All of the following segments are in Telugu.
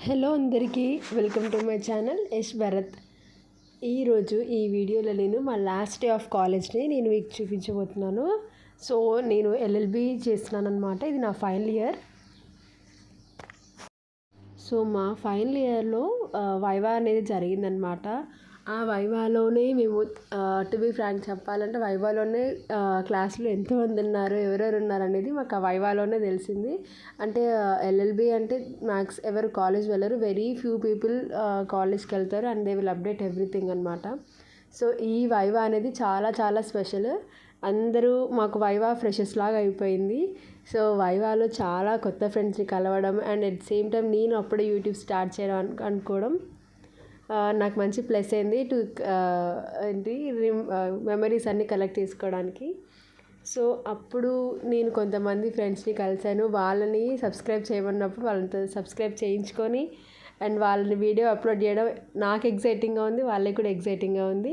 హలో అందరికీ welcome to my channel Yash Bharat. ఈరోజు ఈ వీడియోలో నేను మా లాస్ట్ డే ఆఫ్ కాలేజ్ని నేను మీకు చూపించబోతున్నాను. సో నేను ఎల్ఎల్బి చేస్తున్నాను అనమాట. ఇది నా ఫైనల్ ఇయర్. సో మా ఫైనల్ ఇయర్లో వైవా అనేది జరిగిందనమాట. ఆ వైవాలోనే మేము టు బీ ఫ్రాంక్ చెప్పాలంటే వైవాలోనే క్లాస్లో ఎంతమంది ఉన్నారు, ఎవరెవరు ఉన్నారు అనేది మాకు ఆ వైవాలోనే తెలిసింది. అంటే ఎల్ఎల్బి అంటే మ్యాక్స్ ఎవరు కాలేజ్ వెళ్ళరు, వెరీ ఫ్యూ పీపుల్ కాలేజ్కి వెళ్తారు and they will update everything అనమాట. సో ఈ వైవా అనేది చాలా చాలా స్పెషల్. అందరూ మాకు వైవా ఫ్రెషర్స్ లాగా అయిపోయింది. సో వైవాలో చాలా కొత్త ఫ్రెండ్స్ని కలవడం అండ్ అట్ సేమ్ టైం నేను అప్పుడే యూట్యూబ్ స్టార్ట్ చేయడం అనుకోవడం నాకు మంచి ప్లస్ అయింది. మెమరీస్ అన్నీ కలెక్ట్ చేసుకోవడానికి. సో అప్పుడు నేను కొంతమంది ఫ్రెండ్స్ని కలిశాను. వాళ్ళని సబ్స్క్రైబ్ చేయమన్నప్పుడు వాళ్ళతో సబ్స్క్రైబ్ చేయించుకొని అండ్ వాళ్ళని వీడియో అప్లోడ్ చేయడం నాకు ఎగ్జైటింగ్గా ఉంది, వాళ్ళకి కూడా ఎగ్జైటింగ్గా ఉంది.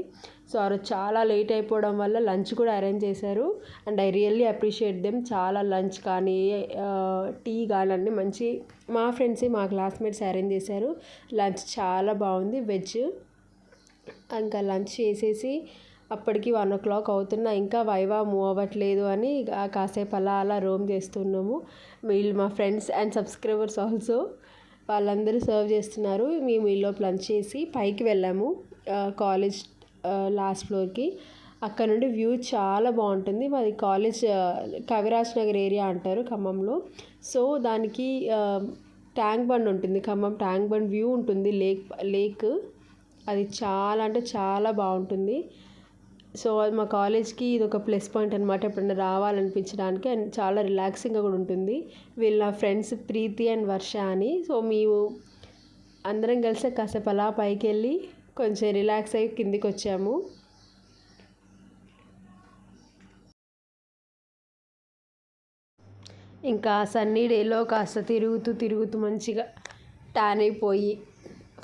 సో ఆ రోజు చాలా లేట్ అయిపోవడం వల్ల లంచ్ కూడా అరేంజ్ చేశారు and I really appreciate them. చాలా లంచ్ కానీ టీ కానీ అన్నీ మంచి మా ఫ్రెండ్స్ మా క్లాస్మేట్స్ అరేంజ్ చేశారు. లంచ్ చాలా బాగుంది, వెజ్. ఇంకా లంచ్ చేసేసి అప్పటికి 1 o'clock అవుతున్నా ఇంకా వైవా మూవ్ అవ్వట్లేదు అని కాసేపు అలా రోమ్ చేస్తున్నాము. వీళ్ళు మా ఫ్రెండ్స్ అండ్ సబ్స్క్రైబర్స్ ఆల్సో వాళ్ళందరూ సర్వ్ చేస్తున్నారు. మేము ఈలోపు లంచ్ చేసి పైకి వెళ్ళాము కాలేజ్ లాస్ట్ ఫ్లోర్కి. అక్కడ నుండి వ్యూ చాలా బాగుంటుంది. మాది కాలేజ్ కవిరాజ్ నగర్ ఏరియా అంటారు ఖమ్మంలో. సో దానికి ట్యాంక్ బండ్ ఉంటుంది, ఖమ్మం ట్యాంక్ బండ్ వ్యూ ఉంటుంది, లేక్ అది చాలా అంటే చాలా బాగుంటుంది. సో మా కాలేజ్కి ఇది ఒక ప్లస్ పాయింట్ అనమాట, ఎప్పుడైనా రావాలనిపించడానికి. అండ్ చాలా రిలాక్సింగ్గా కూడా ఉంటుంది. వీళ్ళ నా ఫ్రెండ్స్ ప్రీతి అండ్ వర్ష అని. సో మేము అందరం కలిసి కాసేపు అలా పైకి వెళ్ళి కొంచెం రిలాక్స్ అయ్యి కిందికి వచ్చాము. ఇంకా సన్నీ డేలో కాస్త తిరుగుతూ మంచిగా ట్యాన్ అయిపోయి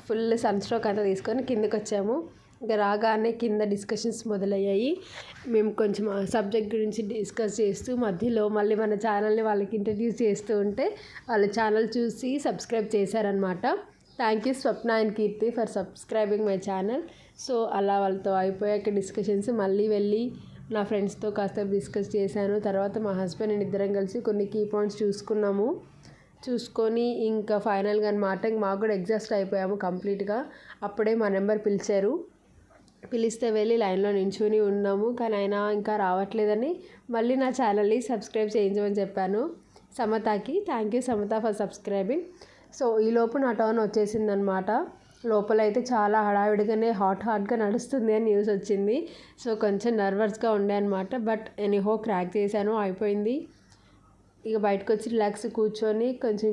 ఫుల్ సన్ స్ట్రోక్ అంతా తీసుకొని కిందకి వచ్చాము. ఇంకా రాగానే కింద డిస్కషన్స్ మొదలయ్యాయి. మేము కొంచెం సబ్జెక్ట్ గురించి డిస్కస్ చేస్తూ మధ్యలో మళ్ళీ మన ఛానల్ని వాళ్ళకి ఇంట్రడ్యూస్ చేస్తూ ఉంటే వాళ్ళ ఛానల్ చూసి సబ్స్క్రైబ్ చేశారనమాట. Thank you Swapna and Keerthi for subscribing my channel. So అలా వాళ్ళతో అయిపోయాక డిస్కషన్స్ మళ్ళీ వెళ్ళి నా ఫ్రెండ్స్తో కాస్త డిస్కస్ చేశాను. తర్వాత మా హస్బెండ్ నేను ఇద్దరం కలిసి కొన్ని కీ పాయింట్స్ చూసుకొని ఇంకా ఫైనల్గా అనమాట మాకు కూడా ఎగ్జాస్ట్ అయిపోయాము కంప్లీట్గా. అప్పుడే మా నెంబర్ పిలిస్తే వెళ్ళి లైన్లో నించుని ఉన్నాము. కానీ ఆయన ఇంకా రావట్లేదని మళ్ళీ నా ఛానల్ని సబ్స్క్రైబ్ చేయించమని చెప్పాను సమతకి. Thank you Samatha for subscribing. So ఈలోపు నా టర్న్ వచ్చేసిందనమాట. లోపలైతే చాలా హడావిడిగానే హాట్గా నడుస్తుంది అని న్యూస్ వచ్చింది. సో కొంచెం నర్వస్గా ఉండే అనమాట. బట్ ఎనీహో క్రాక్ చేశాను, అయిపోయింది. ఇక బయటకు వచ్చి రిలాక్స్ కూర్చొని కొంచెం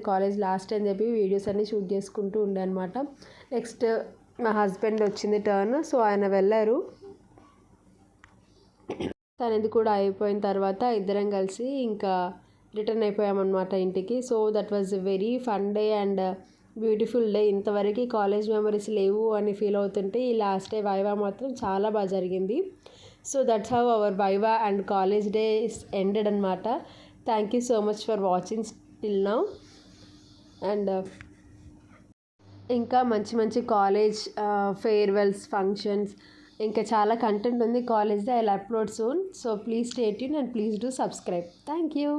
కాలేజ్ లాస్ట్ అని చెప్పి వీడియోస్ అన్నీ షూట్ చేసుకుంటూ ఉండే అనమాట. నెక్స్ట్ మా హస్బెండ్ వచ్చింది టర్న్. సో ఆయన వెళ్ళారు. తనది కూడా అయిపోయిన తర్వాత ఇద్దరం కలిసి ఇంకా రిటర్న్ అయిపోయామన్నమాట ఇంటికి. So that was very fun day and beautiful day. ఇంతవరకు కాలేజ్ మెమరీస్ లేవు అని ఫీల్ అవుతుంటే ఈ లాస్ట్ డే వైవా మాత్రం చాలా బాగా జరిగింది. So that's how our viva and college day is ended అనమాట. Thank you so much for watching till now. And ఇంకా మంచి కాలేజ్ ఫేర్వెల్స్ ఫంక్షన్స్ ఇంకా చాలా కంటెంట్ ఉంది కాలేజ్లో. I will upload soon. So please stay tune and please do subscribe. Thank you.